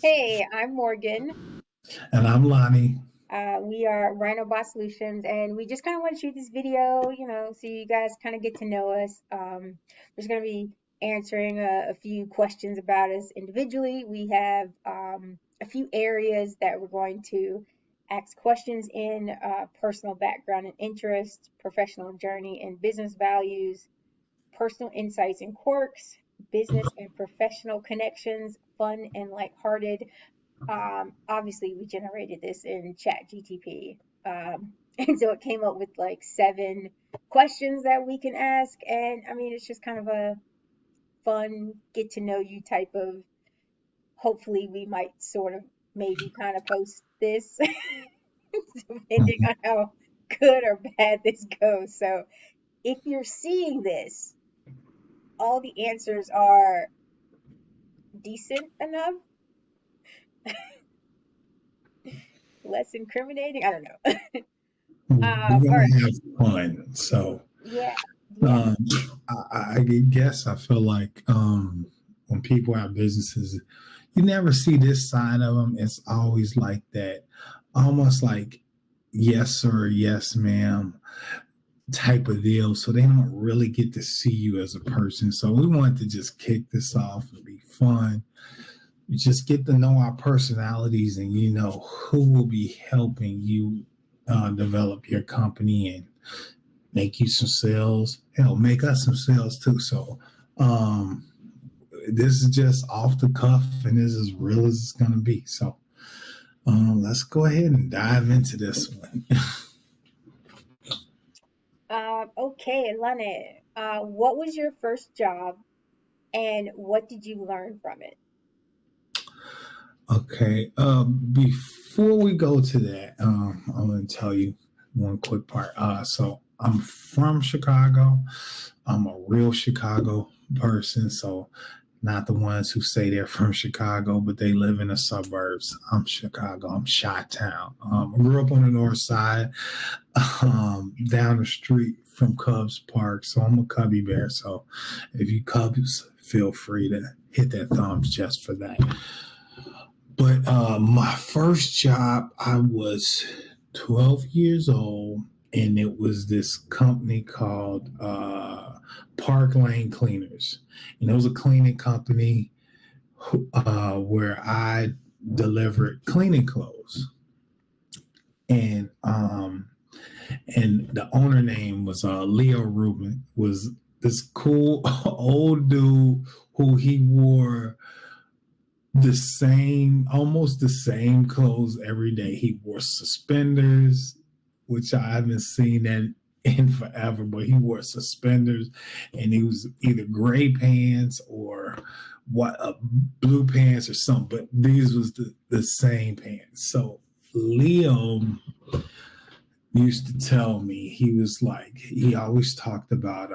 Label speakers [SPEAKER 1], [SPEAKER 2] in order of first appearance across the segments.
[SPEAKER 1] Hey, I'm Morgan.
[SPEAKER 2] And I'm Lonnie.
[SPEAKER 1] We are RhinoBot Solutions, and we just kind of want to shoot this video, so you guys kind of get to know us. We're just going to be answering a few questions about us individually. We have a few areas that we're going to ask questions in personal background and interest, professional journey and business values, personal insights and quirks, business and professional connections, fun and lighthearted. Obviously, we generated this in Chat GTP. And so it came up with like 7 questions that we can ask. And I mean, it's just kind of a fun, get to know you type of. Hopefully, we might sort of maybe kind of post this depending
[SPEAKER 2] Mhm.
[SPEAKER 1] on how good or bad this goes. So if you're seeing this, all the answers are decent enough, less incriminating. I don't know.
[SPEAKER 2] We're
[SPEAKER 1] All right.
[SPEAKER 2] gonna have fun. So
[SPEAKER 1] Yeah. Yeah.
[SPEAKER 2] um, I guess I feel like when people have businesses, you never see this side of them. It's always like that, almost like yes sir, yes ma'am type of deal. So they don't really get to see you as a person. So we wanted to just kick this off and be fun. Just get to know our personalities and who will be helping you develop your company and make you some sales. Hell, make us some sales too. So um, this is just off the cuff and this is as real as it's gonna be. So let's go ahead and dive into this one.
[SPEAKER 1] Okay, Lane, what was your first job and what did you learn from it?
[SPEAKER 2] Okay. Before we go to that, I'm going to tell you one quick part. So I'm from Chicago. I'm a real Chicago person. So not the ones who say they're from Chicago, but they live in the suburbs. I'm Chicago. I'm Chi-Town. I grew up on the north side, down the street from Cubs Park. So I'm a Cubby Bear. So if you Cubs, feel free to hit that thumbs just for that. But my first job, I was 12 years old, and it was this company called Park Lane Cleaners. And it was a cleaning company where I delivered cleaning clothes. And the owner name was Leo Rubin, was this cool old dude who he wore almost the same clothes every day. He wore suspenders, which I haven't seen that in forever, but he wore suspenders and he was either gray pants or what blue pants or something, but these was the same pants. So Leo used to tell me, he was like, he always talked about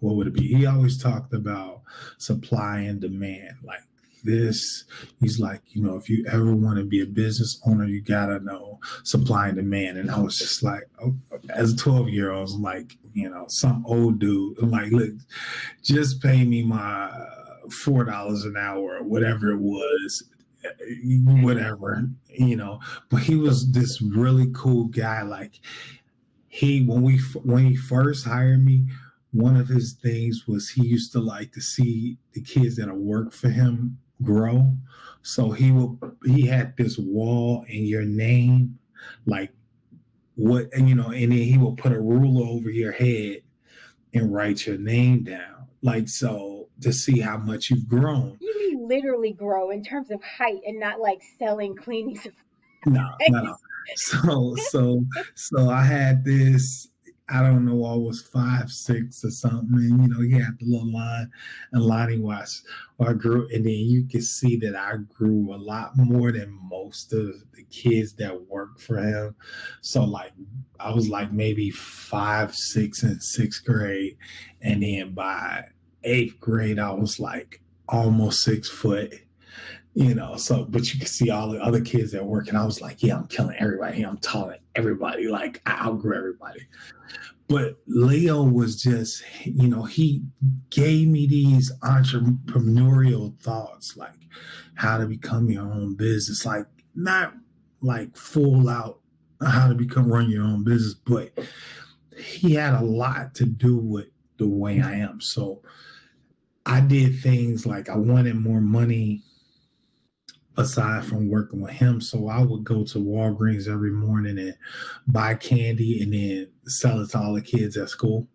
[SPEAKER 2] what would it be? He always talked about supply and demand. Like this, he's like, if you ever want to be a business owner, you gotta know supply and demand. And I was just like, oh, as a 12-year-old, I was like, some old dude, I'm like, look, just pay me my $4 an hour or whatever it was, whatever, But he was this really cool guy. Like when he first hired me, one of his things was he used to like to see the kids that work for him grow. So he had this wall in your name, like what, and then he will put a ruler over your head and write your name down, like, so to see how much you've grown.
[SPEAKER 1] You mean literally grow in terms of height and not like selling cleaning
[SPEAKER 2] No, no, no.
[SPEAKER 1] supplies.
[SPEAKER 2] So I had this. I don't know. I was 5'6" or something, and he had the little line, and Lonnie was. I grew, and then you could see that I grew a lot more than most of the kids that worked for him. So like, I was like maybe 5'6" in sixth grade, and then by eighth grade, I was like almost 6 foot. So but you can see all the other kids that work, and I was like, yeah, I'm killing everybody. I'm taller than everybody. Like I outgrew everybody. But Leo was just, he gave me these entrepreneurial thoughts, like how to become your own business, like not like full out how to become run your own business, but he had a lot to do with the way I am. So I did things like I wanted more money aside from working with him. So I would go to Walgreens every morning and buy candy and then sell it to all the kids at school.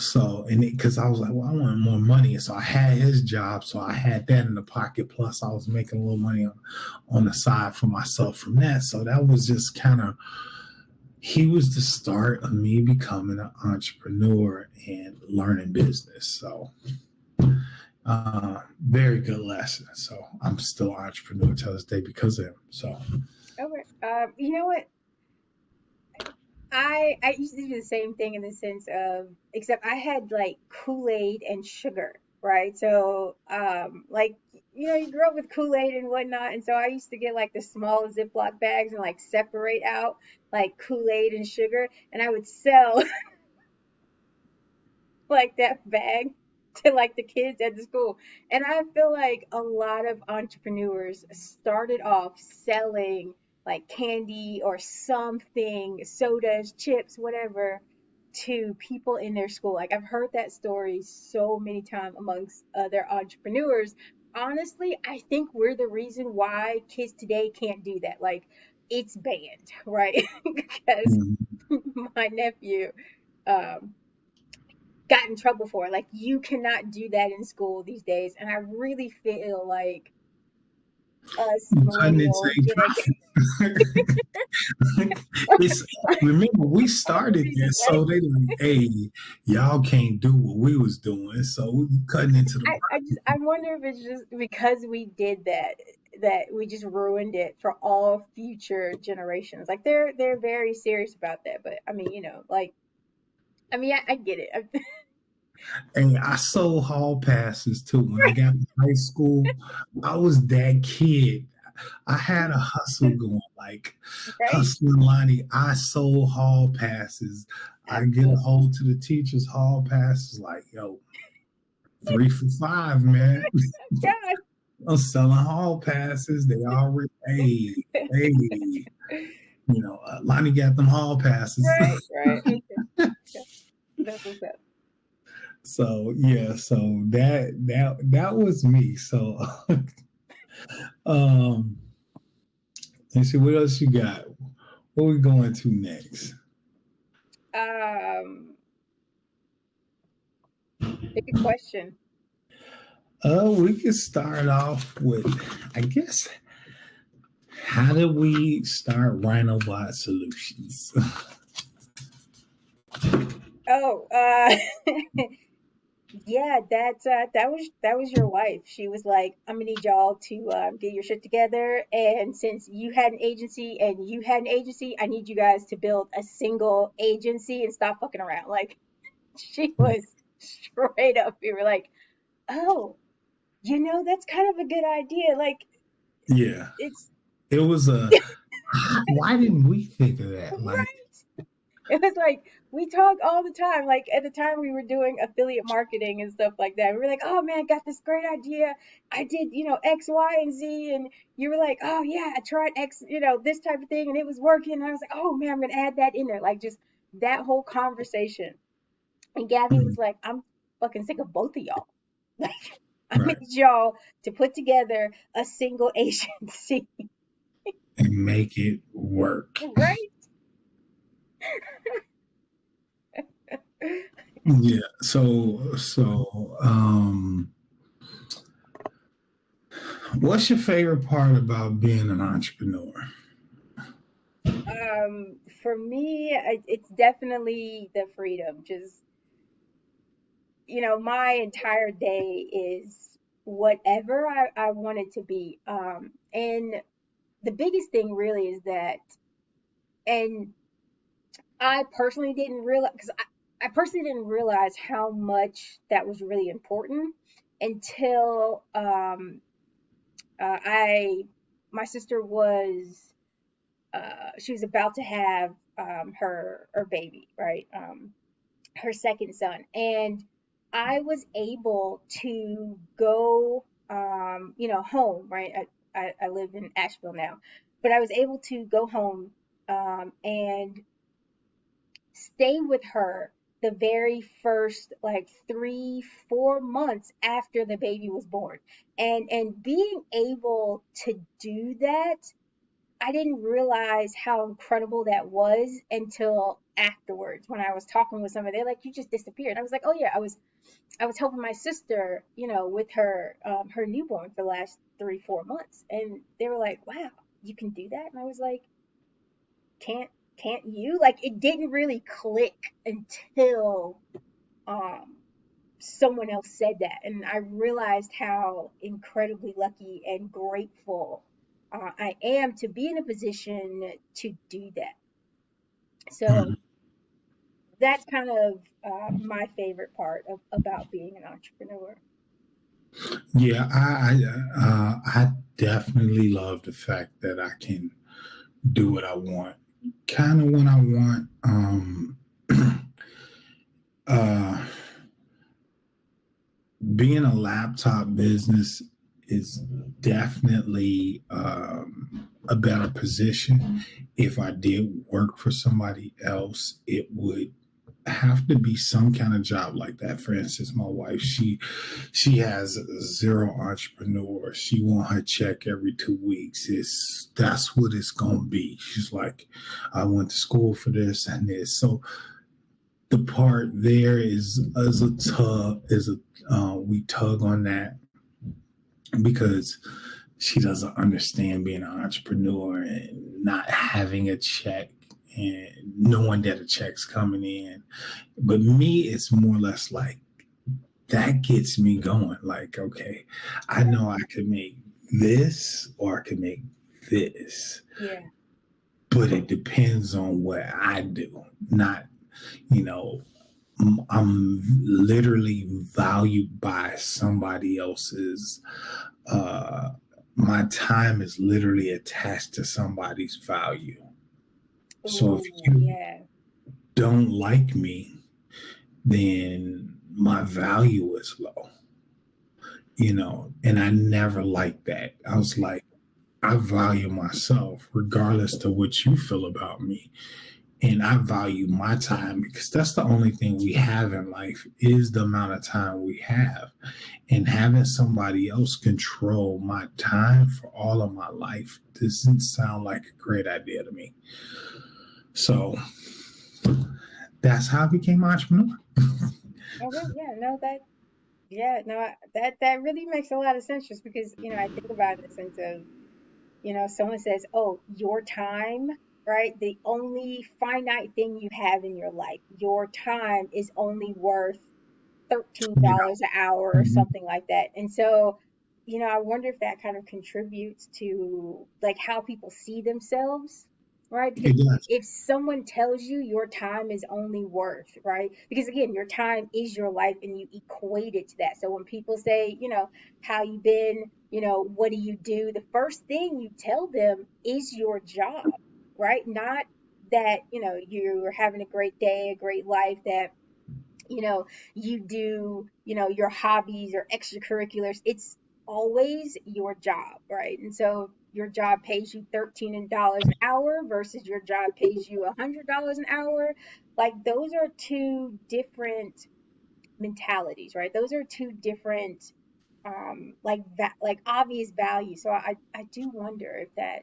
[SPEAKER 2] So and because I was like, well, I want more money. So I had his job, so I had that in the pocket. Plus, I was making a little money on the side for myself from that. So that was just kind of he was the start of me becoming an entrepreneur and learning business. So very good lesson. So I'm still an entrepreneur to this day because of him. So
[SPEAKER 1] Okay. You know what? I used to do the same thing in the sense of, except I had like Kool-Aid and sugar, right? So like you grew up with Kool-Aid and whatnot, and so I used to get like the small Ziploc bags and like separate out like Kool-Aid and sugar, and I would sell like that bag to like the kids at the school. And I feel like a lot of entrepreneurs started off selling like candy or something, sodas, chips, whatever, to people in their school. Like I've heard that story so many times amongst other entrepreneurs. Honestly, I think we're the reason why kids today can't do that. Like it's banned, right? Because
[SPEAKER 2] mm,
[SPEAKER 1] my nephew um got in trouble for it. Like you cannot do that in school these days. And I really feel like us
[SPEAKER 2] cutting into
[SPEAKER 1] millennials,
[SPEAKER 2] a
[SPEAKER 1] Gen X,
[SPEAKER 2] profit. It's remember we
[SPEAKER 1] are the
[SPEAKER 2] started
[SPEAKER 1] reason,
[SPEAKER 2] this,
[SPEAKER 1] right?
[SPEAKER 2] so they like, hey, y'all can't do what we was doing, so we cutting into the
[SPEAKER 1] I wonder if it's just because we did that that we just ruined it for all future generations. Like they're very serious about that. But I mean, like I get it.
[SPEAKER 2] and I sold hall passes too. When I got to high school, I was that kid. I had a hustle going, like
[SPEAKER 1] Right?
[SPEAKER 2] hustling Lonnie. I sold hall passes. I get a
[SPEAKER 1] Absolutely.
[SPEAKER 2] hold to the teachers' hall passes, like, yo, 3 for 5, man.
[SPEAKER 1] God.
[SPEAKER 2] I'm selling hall passes. They already, hey, Lonnie got them hall passes.
[SPEAKER 1] Right, right. Okay. Okay. That's what's up.
[SPEAKER 2] So yeah, so that was me. So um let's see what else you got. What we going to next?
[SPEAKER 1] Um, Pick a question.
[SPEAKER 2] We can start off with, I guess, how did we start RhinoBot Solutions?
[SPEAKER 1] Oh, yeah, that was your wife. She was like, "I'm gonna need y'all to get your shit together, and since you had an agency and you had an agency, I need you guys to build a single agency and stop fucking around." Like she was straight up. We were like, "Oh, that's kind of a good idea." Like
[SPEAKER 2] Yeah,
[SPEAKER 1] it's
[SPEAKER 2] it was a. Why didn't we think of that? Like,
[SPEAKER 1] right. It was like we talk all the time. Like at the time we were doing affiliate marketing and stuff like that. We were like, "Oh man, I got this great idea. I did, X, Y, and Z." And you were like, "Oh yeah, I tried X, this type of thing, and it was working." And I was like, "Oh man, I'm gonna add that in there." Like just that whole conversation. And Gabby was
[SPEAKER 2] mm,
[SPEAKER 1] like, "I'm fucking sick of both of y'all. Like I
[SPEAKER 2] right,
[SPEAKER 1] need y'all to put together a single agency,
[SPEAKER 2] and make it work.
[SPEAKER 1] right?"
[SPEAKER 2] Yeah. So, what's your favorite part about being an entrepreneur?
[SPEAKER 1] For me, it's definitely the freedom. Just, my entire day is whatever I want it to be. And the biggest thing really is that, and I personally didn't realize, because I personally didn't realize how much that was really important until I, my sister was she was about to have her baby, right? Her second son, and I was able to go, home, right? I live in Asheville now, but I was able to go home and stay with her the very first like 3 4 months after the baby was born, and being able to do that, I didn't realize how incredible that was until afterwards when I was talking with somebody. They're like, "You just disappeared." I was like, "Oh yeah, I was helping my sister, with her newborn for the last 3 4 months," and they were like, "Wow, you can do that?" And I was like, "Can't can't you?" Like it didn't really click until um someone else said that, and I realized how incredibly lucky and grateful I am to be in a position to do that. So
[SPEAKER 2] Mhm.
[SPEAKER 1] that's kind of my favorite part about being an entrepreneur.
[SPEAKER 2] Yeah, I definitely love the fact that I can do what I want, kind of when I want. Uh, Being a laptop business is definitely a better position. If I did work for somebody else, it would have to be some kind of job like that. For instance, my wife, she has zero entrepreneur. She want her check every 2 weeks. That's what it's gonna be. She's like, I went to school for this and this. So the part there is a tug is a we tug on that because she doesn't understand being an entrepreneur and not having a check and knowing that a check's coming in. But me, it's more or less like that gets me going. Like, okay, I
[SPEAKER 1] Yeah,
[SPEAKER 2] know I can make this or I can make this,
[SPEAKER 1] yeah,
[SPEAKER 2] but it depends on what I do, not, you know, I'm literally valued by somebody else's. Uh, my time is literally attached to somebody's value. So if
[SPEAKER 1] ooh,
[SPEAKER 2] you
[SPEAKER 1] yeah,
[SPEAKER 2] don't like me, then my value is low, and I never liked that. I was like, I value myself regardless to what you feel about me. And I value my time because that's the only thing we have in life is the amount of time we have. And having somebody else control my time for all of my life doesn't sound like a great idea to me. So that's how I became an entrepreneur.
[SPEAKER 1] okay, yeah, no, that, yeah, no, that really makes a lot of sense, just because I think about it in the sense of, someone says, "Oh, your time." Right? The only finite thing you have in your life, your time is only worth
[SPEAKER 2] Yeah.
[SPEAKER 1] $13 an hour or
[SPEAKER 2] Mhm.
[SPEAKER 1] something like that. And so, I wonder if that kind of contributes to like how people see themselves, right? Because
[SPEAKER 2] It does.
[SPEAKER 1] if someone tells you your time is only worth, right? Because again, your time is your life and you equate it to that. So when people say, how you been, what do you do? The first thing you tell them is your job, right? Not that, you're having a great day, a great life, that you know you do your hobbies or extracurriculars. It's always your job, right? And so your job pays you $13 an hour versus your job pays you $100 an hour. Like those are two different mentalities, right? Those are two different like that, like obvious values. So I do wonder if that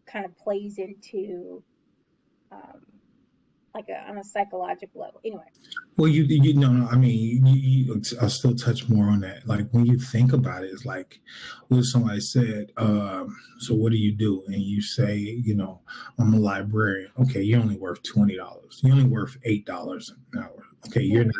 [SPEAKER 1] kind of plays into um like on a psychological level anyway.
[SPEAKER 2] Well, you no, I mean, I'll still touch more on that. Like when you think about it, it's like, what if somebody said, "So what do you do?" And you say, "I'm a librarian." Okay, you're only worth $20. You're only worth $8 an hour. Okay,
[SPEAKER 1] Hmm.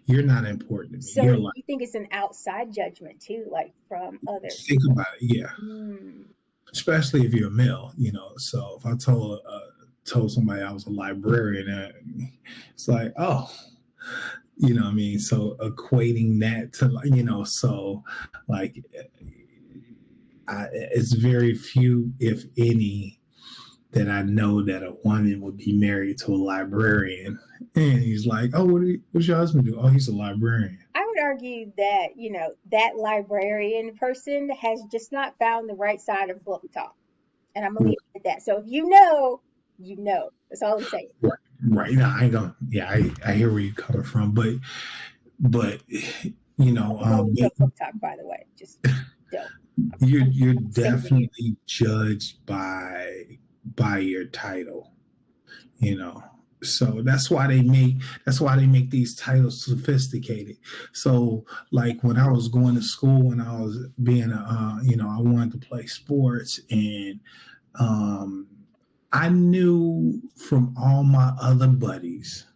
[SPEAKER 2] you're not important to me.
[SPEAKER 1] So
[SPEAKER 2] You're like,
[SPEAKER 1] you think it's an outside judgment too, like from others?
[SPEAKER 2] think about it, yeah.
[SPEAKER 1] Mm.
[SPEAKER 2] Especially if you're a male. So if I told somebody I was a librarian, it's like, oh, what I mean. So equating that to so like it's very few, if any, that I know that a woman would be married to a librarian. And he's like, "Oh, what's your husband do? Oh, he's a librarian."
[SPEAKER 1] I would argue that, that librarian person has just not found the right side of book talk. And I'm gonna leave it at that. So if you know, you know. That's all I'm saying.
[SPEAKER 2] Right. Right. No, I don't. Yeah, I hear where you're coming from, but
[SPEAKER 1] I'm gonna look up book talk, by the way. Just don't.
[SPEAKER 2] you're
[SPEAKER 1] I'm saving you.
[SPEAKER 2] definitely judged by your title. You know, so that's why they make these titles sophisticated. So like when I was going to school and I was being I wanted to play sports, and um I knew from all my other buddies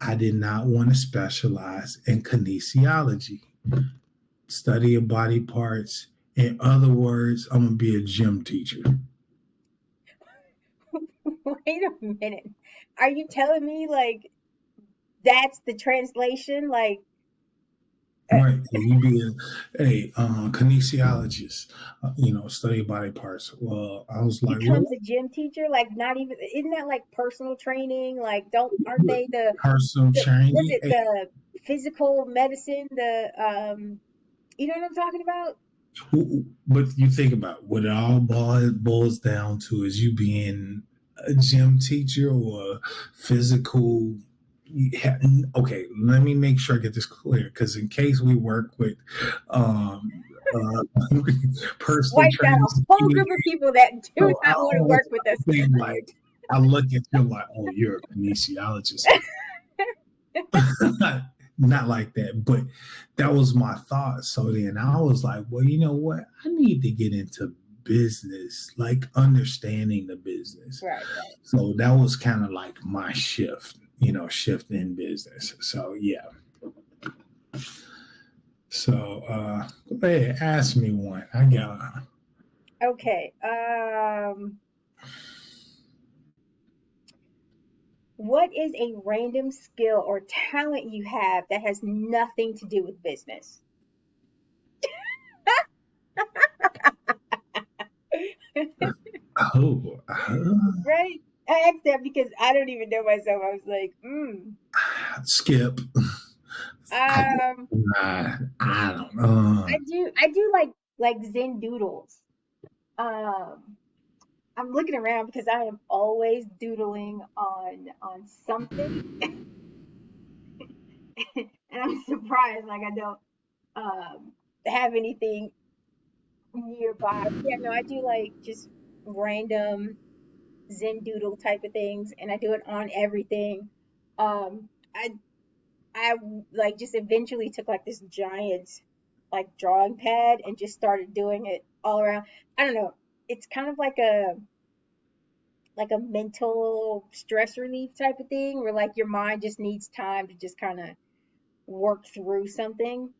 [SPEAKER 2] I did not want to specialize in kinesiology, study of body parts. In other words, I'm gonna be a gym teacher.
[SPEAKER 1] Wait a minute. Are you telling me like that's the translation? Like
[SPEAKER 2] Right, you be a kinesiologist, study of body parts. Well, I was like,
[SPEAKER 1] becomes
[SPEAKER 2] well,
[SPEAKER 1] a gym teacher? Like not even isn't that like personal training? Like don't aren't
[SPEAKER 2] what,
[SPEAKER 1] they the
[SPEAKER 2] personal
[SPEAKER 1] was
[SPEAKER 2] training.
[SPEAKER 1] it the physical medicine, the you know what I'm talking about?
[SPEAKER 2] But you think about what it all boils down to is you being a gym teacher or physical. Okay, let me make sure I get this clear, because in case we work with uh, personal
[SPEAKER 1] Wiped out a
[SPEAKER 2] trainers,
[SPEAKER 1] whole group of people that do
[SPEAKER 2] so I
[SPEAKER 1] not want to
[SPEAKER 2] always
[SPEAKER 1] work with us.
[SPEAKER 2] think like I look at you like, oh, you're a kinesiologist. Not like that, but that was my thought. So then I was like, well, you know what? I need to get into business, like understanding the business.
[SPEAKER 1] Right, right.
[SPEAKER 2] So that was kind of like my shift in business. So yeah. So go ahead, ask me one. I got
[SPEAKER 1] Okay. What is a random skill or talent you have that has nothing to do with business? Right? I asked that because I don't even know myself. I was like,
[SPEAKER 2] skip. I,
[SPEAKER 1] um,
[SPEAKER 2] I don't know.
[SPEAKER 1] I do like Zen doodles. Um, I'm looking around because I am always doodling on something, and I'm surprised like I don't have anything nearby. But yeah, no, I do like just random Zen doodle type of things, and I do it on everything. Um, I like just eventually took like this giant like drawing pad and just started doing it all around. I don't know. It's kind of like a mental stress relief type of thing where like your mind just needs time to just kind of work through something.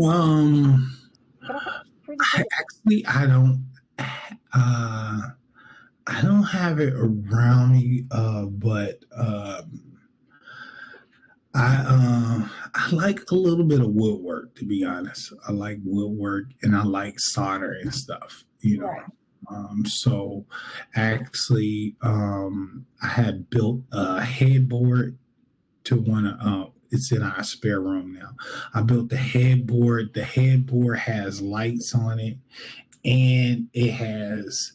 [SPEAKER 2] Um,
[SPEAKER 1] But I thought it was pretty cool.
[SPEAKER 2] I don't. Uh, I don't have it around me, but I like a little bit of woodwork. To be honest, I like woodwork and I like solder and stuff.
[SPEAKER 1] Right.
[SPEAKER 2] So actually, I had built a headboard to one of. It's in our spare room now. I built the headboard. The headboard has lights on it, and it has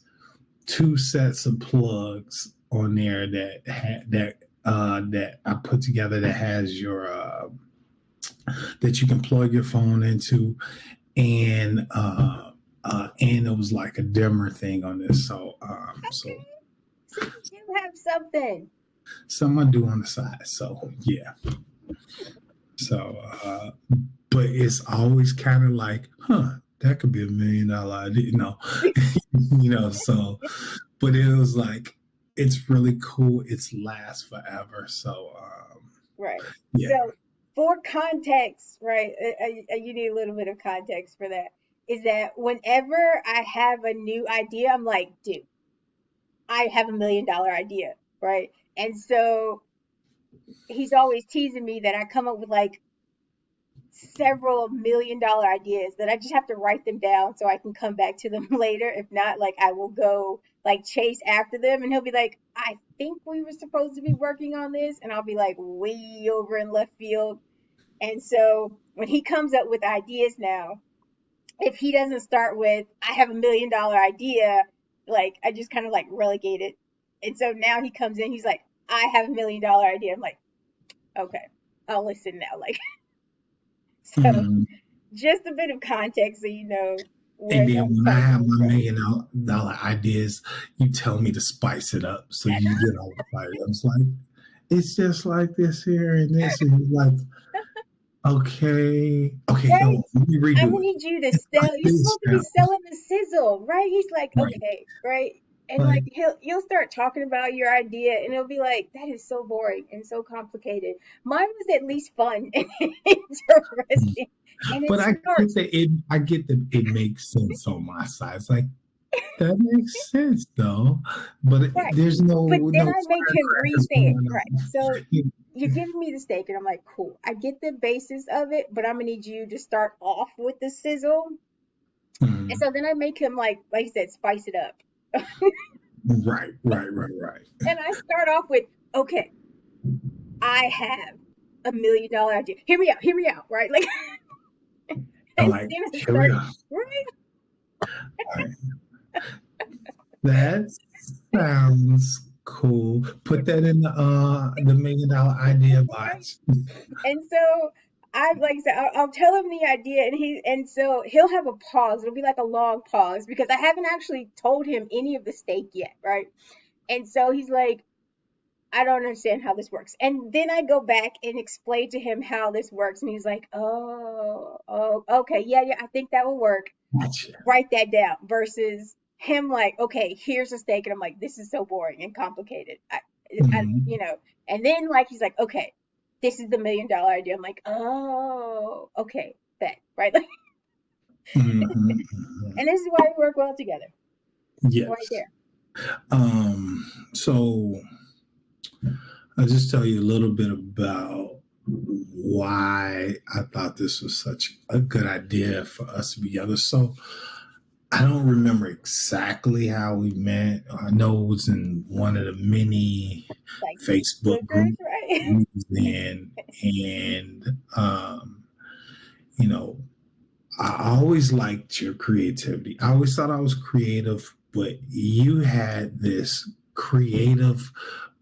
[SPEAKER 2] two sets of plugs on there that I put together that has your that you can plug your phone into, and it was like a dimmer thing on this. So
[SPEAKER 1] Okay. So you do have something.
[SPEAKER 2] some I do on the side. So yeah. So but it's always kind of like, that could be $1 million idea, so but it was like it's really cool. It's lasts forever. So
[SPEAKER 1] Right.
[SPEAKER 2] yeah.
[SPEAKER 1] So for context, right, you need a little bit of context for that. Is that whenever I have a new idea, I'm like, dude, I have $1 million idea, right? And so he's always teasing me that I come up with like several $1 million ideas that I just have to write them down so I can come back to them later. If not, like I will go like chase after them and he'll be like, I think we were supposed to be working on this. And I'll be like way over in left field. And so when he comes up with ideas now, if he doesn't start with, I have $1 million idea, like I just kind of like relegate it. And so now he comes in, he's like, I have $1 million idea. I'm like, okay, I'll listen now. Like, so
[SPEAKER 2] Mm.
[SPEAKER 1] just a bit of context so you know where
[SPEAKER 2] And then
[SPEAKER 1] that's
[SPEAKER 2] when I
[SPEAKER 1] kind of
[SPEAKER 2] have
[SPEAKER 1] coming
[SPEAKER 2] my
[SPEAKER 1] from.
[SPEAKER 2] $1 million ideas, you tell me to spice it up so you get all excited. I was like, it's just like this here and this, and you're like, okay, okay,
[SPEAKER 1] Right?
[SPEAKER 2] no, let me
[SPEAKER 1] I'm gonna
[SPEAKER 2] redo it.
[SPEAKER 1] need you to
[SPEAKER 2] It's like
[SPEAKER 1] sell. You're
[SPEAKER 2] this
[SPEAKER 1] supposed to be
[SPEAKER 2] now,
[SPEAKER 1] selling the sizzle, right? He's like,
[SPEAKER 2] right?
[SPEAKER 1] okay, right? And like
[SPEAKER 2] Like,
[SPEAKER 1] you'll start talking about your idea, and it'll be like, that is so boring and so complicated. Mine was at least fun and interesting, and it
[SPEAKER 2] but I get
[SPEAKER 1] starts
[SPEAKER 2] that I get that it makes sense on my side. It's like that makes sense though, but
[SPEAKER 1] right.
[SPEAKER 2] there's
[SPEAKER 1] But then
[SPEAKER 2] no
[SPEAKER 1] I make him
[SPEAKER 2] firecrackers
[SPEAKER 1] rethink it,
[SPEAKER 2] going
[SPEAKER 1] right?
[SPEAKER 2] on.
[SPEAKER 1] So you're giving me the steak, and I'm like, cool. I get the basis of it, but I'm gonna need you to start off with the sizzle. And
[SPEAKER 2] Mm,
[SPEAKER 1] so then I make him like you said, spice it up.
[SPEAKER 2] right, right, right, right.
[SPEAKER 1] And I start off with, okay, I have $1 million idea. Hear me out, right? Like,
[SPEAKER 2] I'm
[SPEAKER 1] and
[SPEAKER 2] like,
[SPEAKER 1] then I
[SPEAKER 2] here we
[SPEAKER 1] start,
[SPEAKER 2] go.
[SPEAKER 1] right?
[SPEAKER 2] All right. That sounds cool. Put that in the $1 million idea
[SPEAKER 1] Right.
[SPEAKER 2] box.
[SPEAKER 1] And so I like I said, I'll tell him the idea, and so he'll have a pause. It'll be like a long pause because I haven't actually told him any of the steak yet, right? And so he's like, I don't understand how this works. And then I go back and explain to him how this works, and he's like, oh, okay, yeah, I think that will work.
[SPEAKER 2] Gotcha.
[SPEAKER 1] Write that down versus him like, okay, here's a steak, and I'm like, this is so boring and complicated.
[SPEAKER 2] Mhm,
[SPEAKER 1] And then like he's like, okay, this is the $1 million idea. I'm like, oh, okay, that right,
[SPEAKER 2] mhm, mhm.
[SPEAKER 1] and this is why we work well together, right
[SPEAKER 2] Yes.
[SPEAKER 1] there.
[SPEAKER 2] So I'll just tell you a little bit about why I thought this was such a good idea for us to be together. So I don't remember exactly how we met. I know it was in one of the many
[SPEAKER 1] Like
[SPEAKER 2] Facebook
[SPEAKER 1] Facebookers,
[SPEAKER 2] groups
[SPEAKER 1] right?
[SPEAKER 2] we was in, and you know, I always liked your creativity. I always thought I was creative, but you had this creative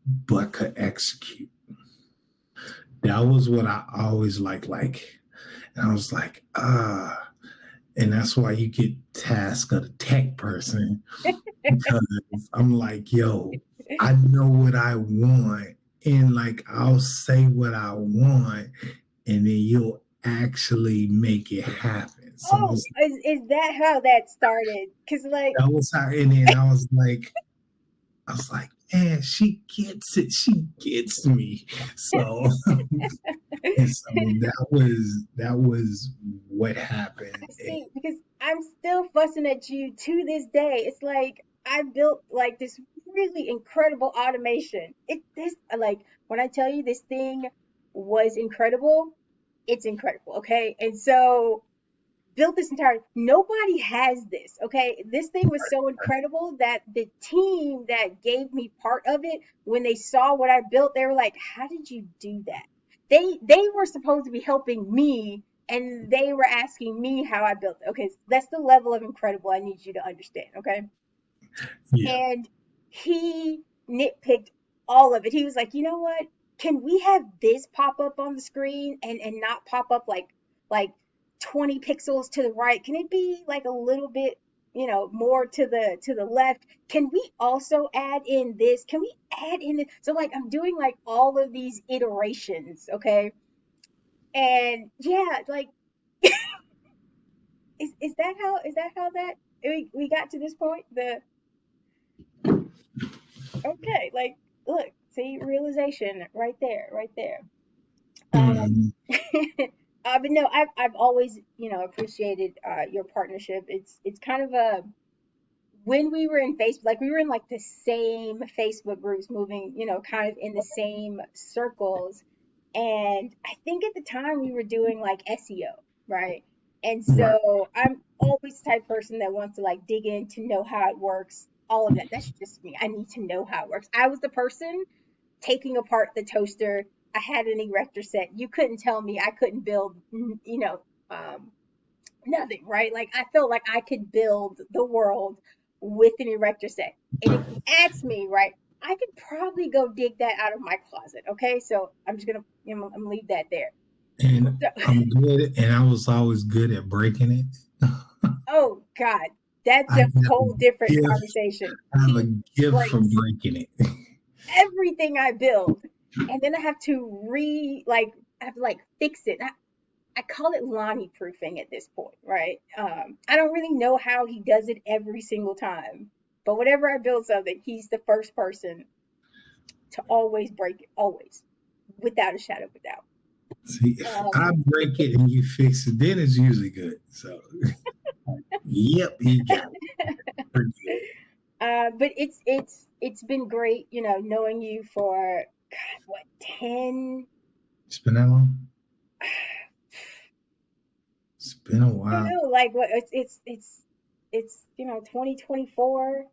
[SPEAKER 2] but could execute. That was what I always liked. And I was like, and that's why you get task of the tech person because I'm like, yo, I know what I want, and like I'll say what I want, and then you'll actually make it happen. So
[SPEAKER 1] Oh, is that how that started? Cause like,
[SPEAKER 2] that was how, and then I was like, man, she gets it. She gets me. So, and so that was what happened. And,
[SPEAKER 1] see, because I'm still fussing at you to this day. It's like I built like this really incredible automation. It this like when I tell you this thing was incredible, it's incredible, okay? And so built this entire nobody has this, okay? This thing was so incredible that the team that gave me part of it, when they saw what I built, they were like, how did you do that? They were supposed to be helping me, and they were asking me how I built it. Okay, so that's the level of incredible I need you to understand, okay?
[SPEAKER 2] yeah.
[SPEAKER 1] And he nitpicked all of it. He was like, you know what? Can we have this pop up on the screen and not pop up like 20 pixels to the right? Can it be like a little bit, more to the left? Can we also add in this? Can we add in this? So like I'm doing like all of these iterations, okay? And yeah, like is that how that we got to this point? The Okay, like look, see realization right there, right there.
[SPEAKER 2] Mm,
[SPEAKER 1] But no, I've always appreciated your partnership. It's kind of a when we were in Facebook, like we were in like the same Facebook groups, moving kind of in the same circles, And I think at the time we were doing like SEO, right? And
[SPEAKER 2] Right.
[SPEAKER 1] so I'm always the type of person that wants to like dig in to know how it works, all of that. That's just me. I need to know how it works. I was the person taking apart the toaster. I had an erector set. You couldn't tell me I couldn't build, um, nothing, right? Like I felt like I could build the world with an erector set. And if you ask me, right, I could probably go dig that out of my closet. Okay, so I'm just gonna, I'm gonna leave that there.
[SPEAKER 2] And
[SPEAKER 1] So,
[SPEAKER 2] I'm good, and I was always good at breaking it.
[SPEAKER 1] oh God, that's
[SPEAKER 2] I
[SPEAKER 1] a
[SPEAKER 2] have a
[SPEAKER 1] whole different
[SPEAKER 2] gift.
[SPEAKER 1] conversation.
[SPEAKER 2] I have a
[SPEAKER 1] He
[SPEAKER 2] gift for
[SPEAKER 1] breaks
[SPEAKER 2] breaking it.
[SPEAKER 1] everything I build, and then I have to I have to like fix it. I call it Lonnie proofing at this point, right? I don't really know how he does it every single time, but whenever I build something, he's the first person to always break it, always, without a shadow of a doubt.
[SPEAKER 2] See, if
[SPEAKER 1] Um,
[SPEAKER 2] I break it and you fix it, then it's usually good. So, yep, he got it. Pretty good.
[SPEAKER 1] but it's been great, knowing you for God, what 10.
[SPEAKER 2] It's been that long. It's been a
[SPEAKER 1] I don't
[SPEAKER 2] while.
[SPEAKER 1] know, like what it's 2024.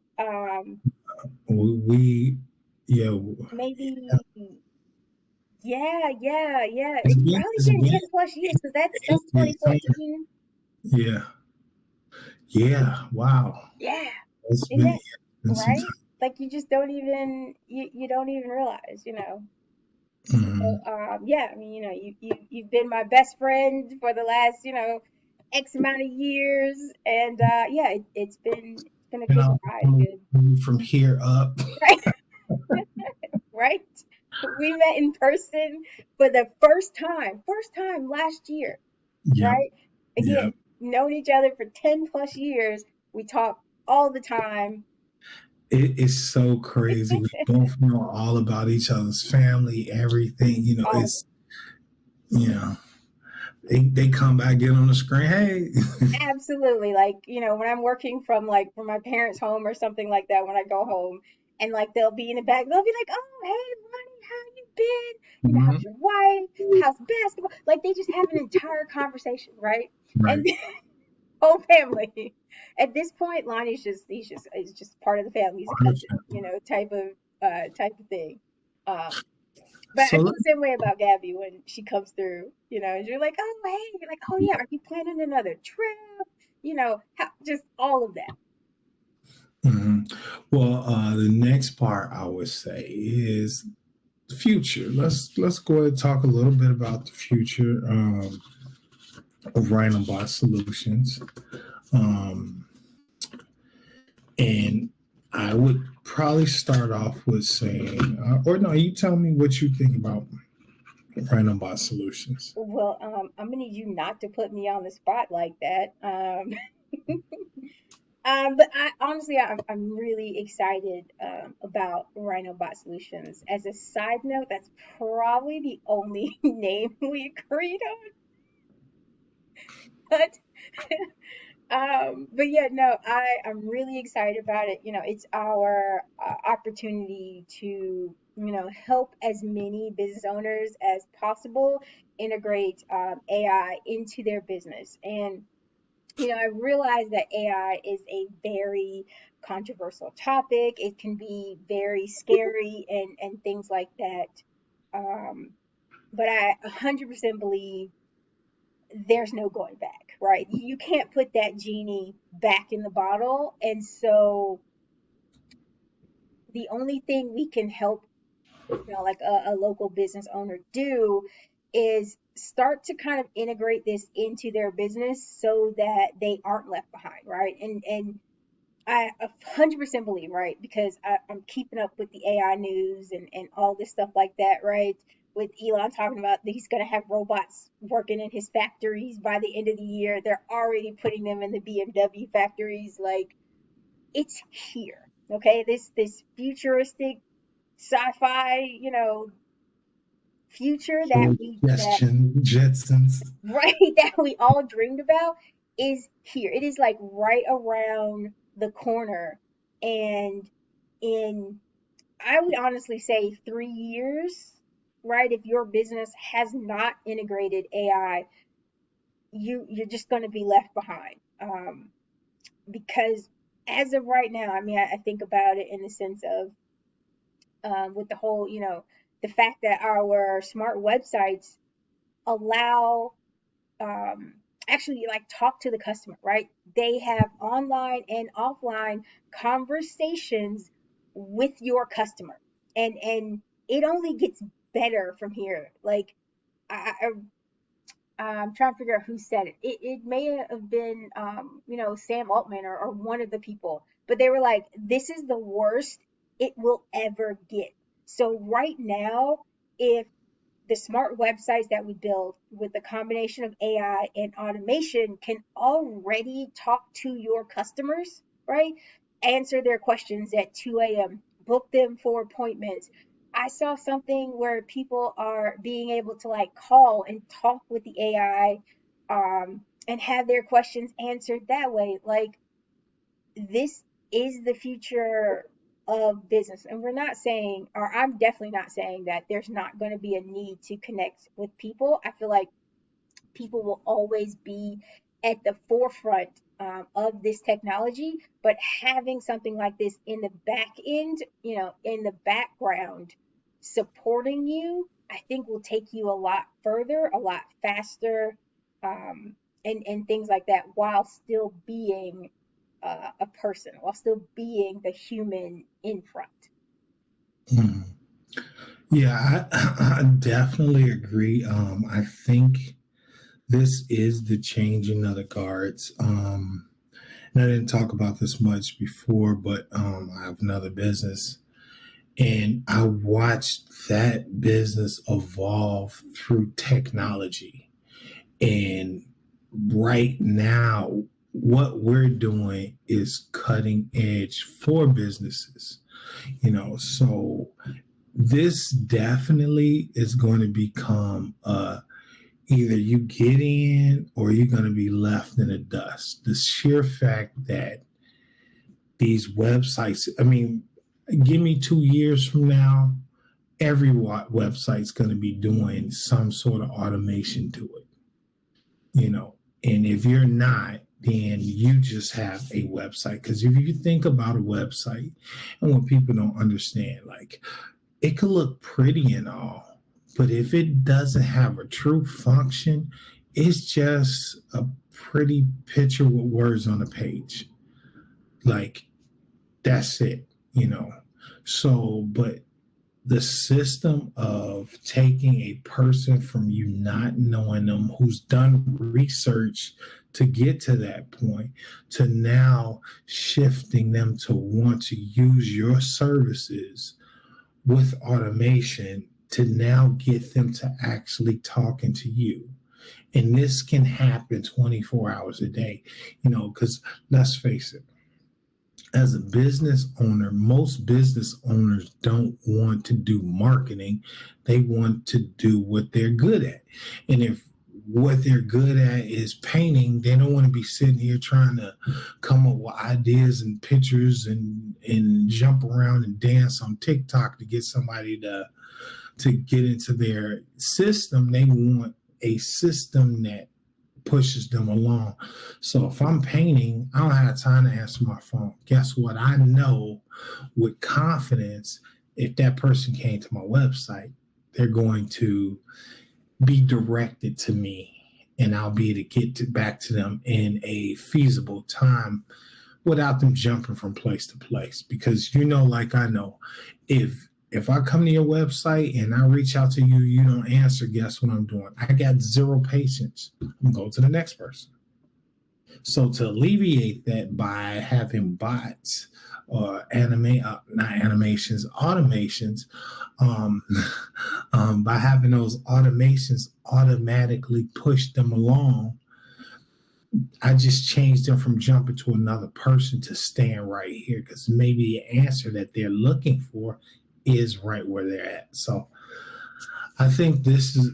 [SPEAKER 2] We yeah,
[SPEAKER 1] Maybe. Yeah.
[SPEAKER 2] it's
[SPEAKER 1] It's
[SPEAKER 2] been
[SPEAKER 1] probably
[SPEAKER 2] it's
[SPEAKER 1] been
[SPEAKER 2] been
[SPEAKER 1] 10 plus years because that's
[SPEAKER 2] 8 years.
[SPEAKER 1] 2014.
[SPEAKER 2] Yeah, yeah. Wow,
[SPEAKER 1] Yeah.
[SPEAKER 2] it's
[SPEAKER 1] Isn't that
[SPEAKER 2] been some
[SPEAKER 1] right?
[SPEAKER 2] time.
[SPEAKER 1] Like you just don't even you don't even realize. So
[SPEAKER 2] Mhm.
[SPEAKER 1] yeah, I mean, you've been my best friend for the last, X amount of years. And yeah, it's been a
[SPEAKER 2] You
[SPEAKER 1] good
[SPEAKER 2] know,
[SPEAKER 1] ride, good.
[SPEAKER 2] from here up.
[SPEAKER 1] Right? Right? We met in person for the first time last year,
[SPEAKER 2] Yep,
[SPEAKER 1] right?
[SPEAKER 2] yep.
[SPEAKER 1] Again, known each other for 10 plus years. We talk all the time.
[SPEAKER 2] It is so crazy. We both know all about each other's family, everything.
[SPEAKER 1] All of
[SPEAKER 2] It's you know they come back, get on the screen. Hey,
[SPEAKER 1] it. Absolutely. Like, when I'm working from my parents' home or something like that, when I go home and like they'll be in the back, they'll be like, oh, hey, Lonnie, how you been?
[SPEAKER 2] Mhm.
[SPEAKER 1] How's your wife? How's basketball? Like they just have an entire conversation, right? And
[SPEAKER 2] Right?
[SPEAKER 1] whole family. At this point, Lonnie's just he's just part of the family. He's a cousin, type of thing. Um, but I
[SPEAKER 2] So
[SPEAKER 1] feel
[SPEAKER 2] let
[SPEAKER 1] the same way about Gabby when she comes through, and you're like, oh hey, you're like, oh yeah, are you planning another trip? Just all of that.
[SPEAKER 2] mhm. Well, the next part I would say is the future. Let's go ahead and talk a little bit about the future of RhinoBot Solutions. Um, and I would probably start off with saying, or no, you tell me what you think about RhinoBot Solutions.
[SPEAKER 1] Well, I'm gonna need you not to put me on the spot like that. But I honestly, I'm really excited about RhinoBot Solutions. As a side note, that's probably the only name we agreed on. But yeah, no, I'm really excited about it. It's our opportunity to help as many business owners as possible integrate AI into their business. And I realize that AI is a very controversial topic. It can be very scary and things like that. Um, but I 100% believe there's no going back, right? You can't put that genie back in the bottle. And so the only thing we can help, like a local business owner do is start to kind of integrate this into their business so that they aren't left behind, right? And I 100% believe, right? Because I'm keeping up with the AI news and all this stuff like that, right? With Elon talking about that he's going to have robots working in his factories by the end of the year. They're already putting them in the BMW factories. Like, it's here, okay? This futuristic sci-fi, future that
[SPEAKER 2] Suggestion, Jetsons.
[SPEAKER 1] right that we all dreamed about is here. It is like right around the corner. And in, I would honestly say, 3 years, right? If your business has not integrated AI, you're just going to be left behind. Because as of right now, I mean, I think about it in the sense of with the whole, the fact that our smart websites allow um, actually like talk to the customer, right? They have online and offline conversations with your customer, and it only gets better from here. Like I'm trying to figure out who said it. It may have been, Sam Altman or one of the people, but they were like, this is the worst it will ever get. So right now, if the smart websites that we build with the combination of AI and automation can already talk to your customers, right? Answer their questions at 2 a.m., book them for appointments. I saw something where people are being able to like call and talk with the AI and have their questions answered that way. Like, this is the future of business. And we're not saying, or I'm definitely not saying that there's not going to be a need to connect with people. I feel like people will always be at the forefront of this technology, but having something like this in the back end, in the background supporting you, I think will take you a lot further, a lot faster, and things like that, while still being a person, while still being the human in front.
[SPEAKER 2] Mm. Yeah, I definitely agree. I think this is the changing of the guards. And I didn't talk about this much before, but I have another business, and I watched that business evolve through technology. And right now, what we're doing is cutting edge for businesses. So this definitely is going to become either you get in or you're going to be left in the dust. The sheer fact that these websites, I mean, give me 2 years from now, every website's going to be doing some sort of automation to it, you know. And if you're not, then you just have a website. Because if you think about a website, and what people don't understand, like, it could look pretty and all, but if it doesn't have a true function, it's just a pretty picture with words on a page. Like, that's it. So, but the system of taking a person from you not knowing them, who's done research to get to that point, to now shifting them to want to use your services with automation, to now get them to actually talking to you. And this can happen 24 hours a day, because let's face it, as a business owner, most business owners don't want to do marketing. They want to do what they're good at. And if what they're good at is painting, they don't want to be sitting here trying to come up with ideas and pictures and jump around and dance on TikTok to get somebody to get into their system. They want a system that pushes them along. So if I'm painting, I don't have time to answer my phone. Guess what? I know with confidence, if that person came to my website, they're going to be directed to me, and I'll be able to back to them in a feasible time without them jumping from place to place. Because like I know, if I come to your website and I reach out to you, you don't answer, guess what I'm doing? I got zero patience. I'm going to the next person. So to alleviate that by having bots or not animations, automations, um, by having those automations automatically push them along, I just changed them from jumping to another person to staying right here, because maybe the answer that they're looking for is right where they're at. So I think this is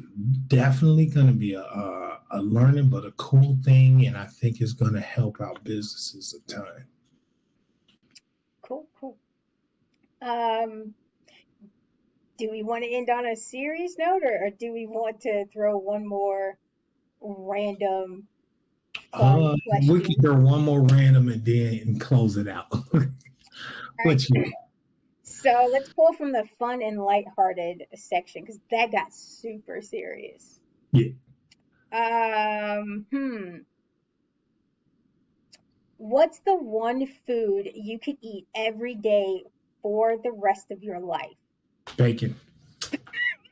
[SPEAKER 2] definitely going to be a learning, but a cool thing, and I think it's going to help out businesses a ton.
[SPEAKER 1] Cool, cool. Um, Do we want to end on a serious note, or do we want to throw one more random fun
[SPEAKER 2] We can
[SPEAKER 1] question?
[SPEAKER 2] do one more random and then close it out.
[SPEAKER 1] All right.
[SPEAKER 2] What you?
[SPEAKER 1] So let's pull from the fun and lighthearted section because that got super serious.
[SPEAKER 2] Yeah,
[SPEAKER 1] Um, hmm. What's the one food you could eat every day for the rest of your life?
[SPEAKER 2] bacon.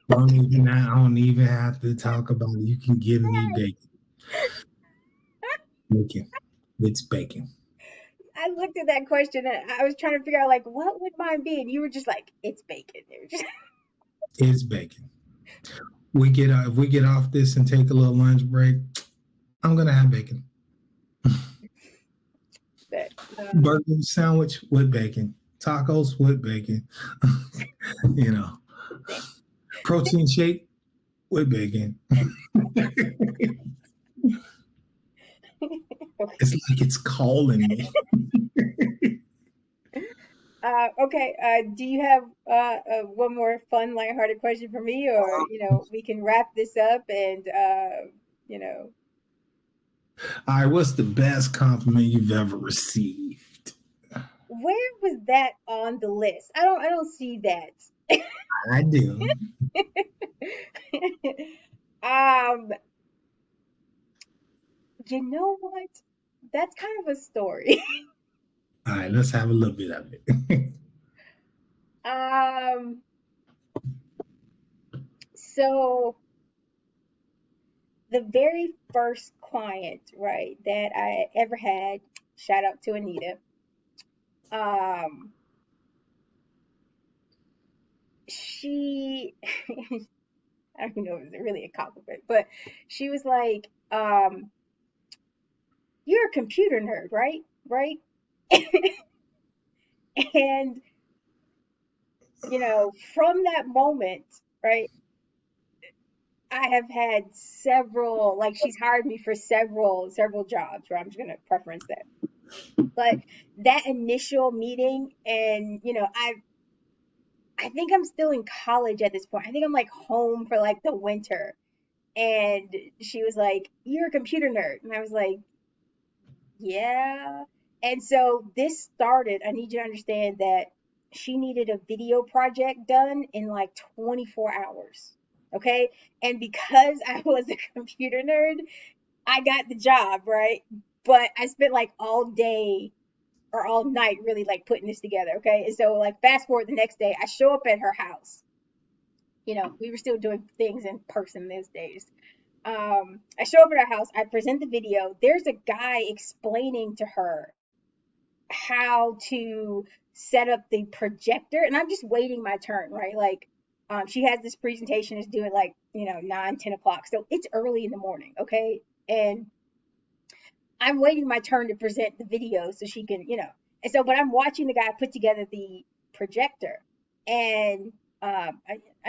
[SPEAKER 2] I don't even have to talk about it. You can give me bacon. Bacon. It's bacon.
[SPEAKER 1] I looked at that question and I was trying to figure out like what would mine be, and you were just like, it's bacon. It was just
[SPEAKER 2] It's bacon. If we get off this and take a little lunch break, I'm gonna have bacon.
[SPEAKER 1] that.
[SPEAKER 2] Burger sandwich with bacon. Tacos with bacon. you know,
[SPEAKER 1] Same.
[SPEAKER 2] protein shake with bacon. It's like it's calling me.
[SPEAKER 1] Okay. Do you have one more fun, lighthearted question for me, or we can wrap this up and you know,
[SPEAKER 2] All right, what's the best compliment you've ever received?
[SPEAKER 1] where was that on the list? I don't see that.
[SPEAKER 2] I do.
[SPEAKER 1] um, you know what? That's kind of a story.
[SPEAKER 2] All right, let's have a little bit of it.
[SPEAKER 1] Um, so the very first client, right, that I ever had, shout out to Anita. Um, she, I don't even know if it's really a compliment, but she was like, "You're a computer nerd, right? Right?" And from that moment, right, I have had several, like she's hired me for several jobs, right? I'm just gonna preference that. But that initial meeting, and I think I'm still in college at this point. I think I'm like home for like the winter. And she was like, "You're a computer nerd." And I was like, "Yeah." And so this started, I need you to understand that she needed a video project done in like 24 hours. Okay. And because I was a computer nerd, I got the job, right? But I spent like all day or all night really like putting this together. Okay. And so, like, fast forward the next day, I show up at her house. We were still doing things in person those days. I show up at our house, I present the video. There's a guy explaining to her how to set up the projector, and I'm just waiting my turn, right? Like, she has this presentation is due at like 9, 10 o'clock, so it's early in the morning, okay? And I'm waiting my turn to present the video so she can, and so, but I'm watching the guy put together the projector, and I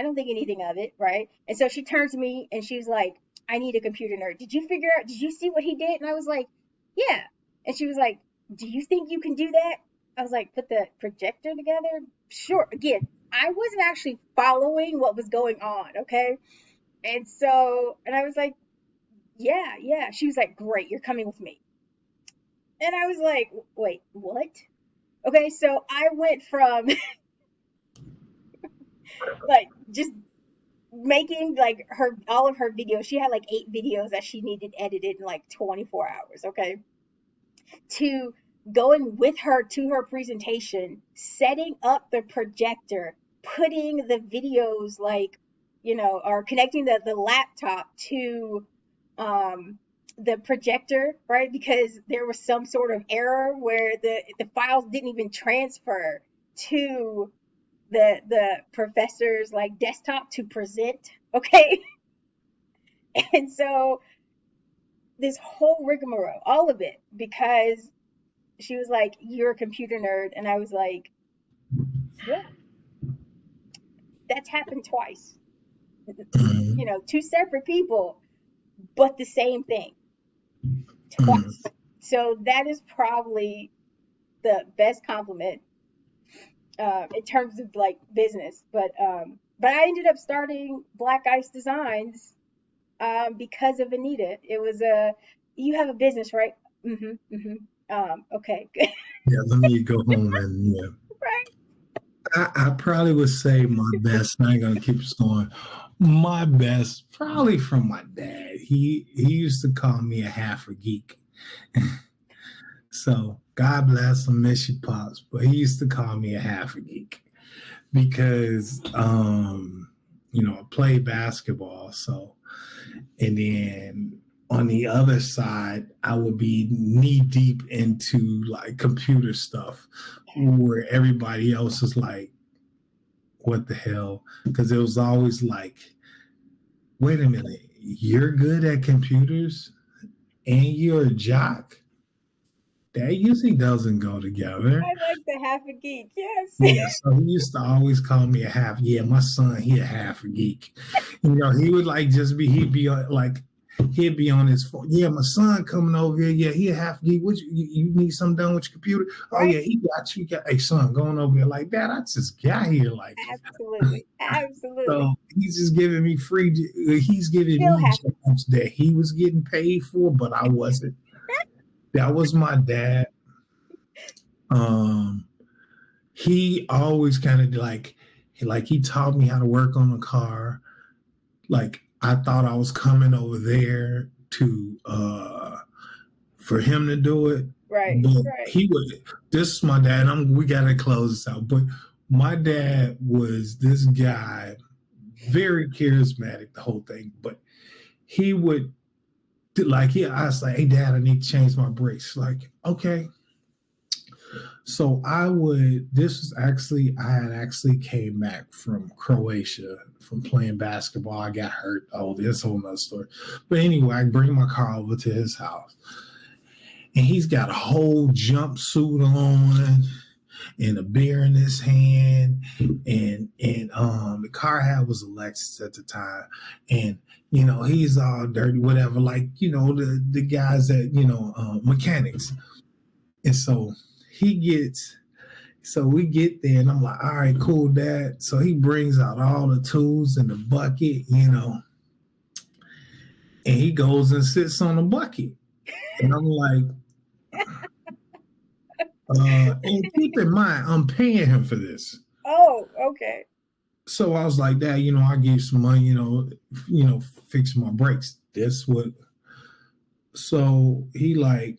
[SPEAKER 1] don't think anything of it, right? And so she turns to me and she's like, "I need a computer nerd. Did you see what he did?" And I was like, "Yeah." And she was like, "Do you think you can do that?" I was like, "Put the projector together?" Sure. Again, I wasn't actually following what was going on, okay? And I was like, "Yeah, yeah." She was like, "Great, you're coming with me." And I was like, "Wait, what?" Okay, so I went from like just making like her all of her videos. She had like 8 videos that she needed edited in like 24 hours, okay? To going with her to her presentation, setting up the projector, putting the videos like, or connecting the laptop to um the projector, right? Because there was some sort of error where the files didn't even transfer to the professor's like desktop to present, okay? And so this whole rigmarole, all of it, because she was like, "You're a computer nerd," and I was like, "Yeah, that's happened twice."
[SPEAKER 2] Mhm.
[SPEAKER 1] 2 separate people, but the same thing
[SPEAKER 2] Mhm.
[SPEAKER 1] twice. So that is probably the best compliment in terms of like business. But But I ended up starting Black Ice Designs because of Anita. It was a you have a business, right? Okay.
[SPEAKER 2] Yeah, let me go home and yeah.
[SPEAKER 1] Right.
[SPEAKER 2] I probably would say my best. I ain't gonna keep going. My best, probably from my dad. He used to call me a half a geek. So God bless him, miss you, pops. But he used to call me a half a geek because I played basketball. So and then on the other side, I would be knee deep into like computer stuff where everybody else is like, what the hell? Because it was always like, wait a minute, you're good at computers and you're a jock? That usually doesn't go together.
[SPEAKER 1] I like the half a geek. Yes.
[SPEAKER 2] Yeah, so he used to always call me a half. Yeah, my son, he a half a geek. He would like just be, he'd be on his phone. Yeah, my son coming over here. Yeah, he a half geek. What you need something done with your computer? Oh
[SPEAKER 1] Right.
[SPEAKER 2] yeah, he got you. Got, hey son, going over here like that. I just got here like.
[SPEAKER 1] Absolutely. Absolutely.
[SPEAKER 2] So he's just giving me free. He's giving
[SPEAKER 1] Still
[SPEAKER 2] me
[SPEAKER 1] happens.
[SPEAKER 2] jobs that he was getting paid for, but I wasn't. That was my dad. Um, he always kind of like he taught me how to work on a car. Like I thought I was coming over there to for him to do it,
[SPEAKER 1] Right.
[SPEAKER 2] but
[SPEAKER 1] Right.
[SPEAKER 2] he would. This is my dad. We gotta close this out. But my dad was this guy, very charismatic, the whole thing. But he would I was like, hey dad, I need to change my brakes. Like, okay. So I had actually came back from Croatia from playing basketball. I got hurt. Oh, this whole nother story. But anyway, I bring my car over to his house and he's got a whole jumpsuit on and a beer in his hand, and the car I had was a Lexus at the time, and he's all dirty, whatever, like the guys that mechanics, and so he gets. So we get there, and I'm like, all right, cool, Dad. So he brings out all the tools and the bucket, and he goes and sits on the bucket. And I'm like, and keep in mind, I'm paying him for this.
[SPEAKER 1] Oh, okay.
[SPEAKER 2] So I was like, Dad, I give you some money, fix my brakes. That's what. So he like,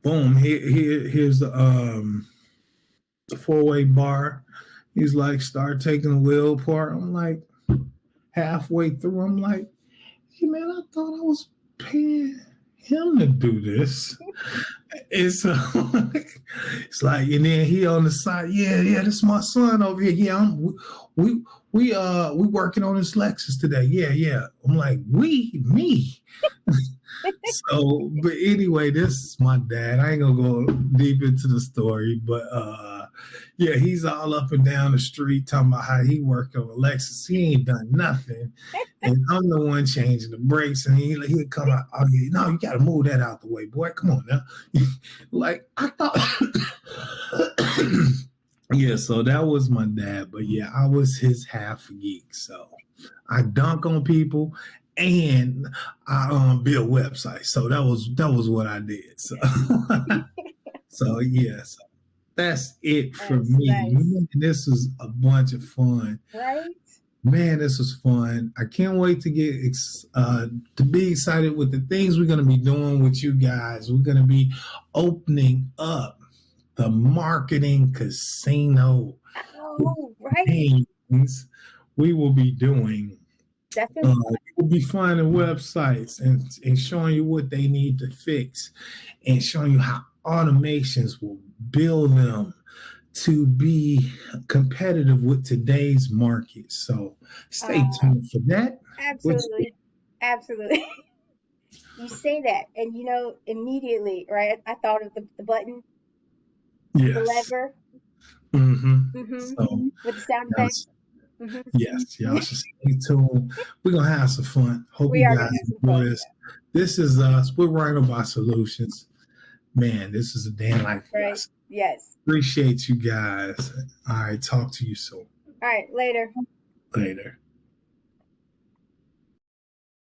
[SPEAKER 2] boom, here's the 4-way bar. He's like, start taking the wheel apart. I'm like, halfway through, I'm like, hey man, I thought I was paying him to do this. And so it's like, and then he on the side, yeah, this is my son over here. Yeah, we working on this Lexus today. Yeah. I'm like, me. So, but anyway, this is my dad. I ain't gonna go deep into the story, but yeah, he's all up and down the street talking about how he worked on Lexus. He ain't done nothing, and I'm the one changing the brakes. And he'll come out. Oh yeah, no, you got to move that out the way, boy. Come on now. Like I thought. Yeah, so that was my dad, but yeah, I was his half geek. So I dunk on people and I build websites. So that was what I did. So so yeah, so that's it for
[SPEAKER 1] Nice.
[SPEAKER 2] me.
[SPEAKER 1] Nice.
[SPEAKER 2] Man, this was a bunch of fun.
[SPEAKER 1] Right.
[SPEAKER 2] Man, this was fun. I can't wait to to be excited with the things we're going to be doing with you guys. We're going to be opening up the marketing casino
[SPEAKER 1] Oh, right.
[SPEAKER 2] things we will be doing.
[SPEAKER 1] Definitely.
[SPEAKER 2] We'll be finding websites and showing you what they need to fix and showing you how automations will build them to be competitive with today's market. So stay
[SPEAKER 1] Uh,
[SPEAKER 2] tuned for that. Which,
[SPEAKER 1] absolutely. Absolutely. You say that, and immediately, right? I thought of the button, the
[SPEAKER 2] yes.
[SPEAKER 1] lever,
[SPEAKER 2] So
[SPEAKER 1] with the sound effect.
[SPEAKER 2] yes,
[SPEAKER 1] hmm
[SPEAKER 2] yes, y'all should stay tuned. We're gonna have some fun. Hope
[SPEAKER 1] We
[SPEAKER 2] you
[SPEAKER 1] are
[SPEAKER 2] guys
[SPEAKER 1] gonna have some
[SPEAKER 2] enjoy
[SPEAKER 1] fun.
[SPEAKER 2] this. This is us. We're RhinoBot Solutions. Man, this is a day in life
[SPEAKER 1] Right.
[SPEAKER 2] lesson.
[SPEAKER 1] Yes.
[SPEAKER 2] Appreciate you guys. All right, talk to you soon.
[SPEAKER 1] All right. Later.
[SPEAKER 2] Later.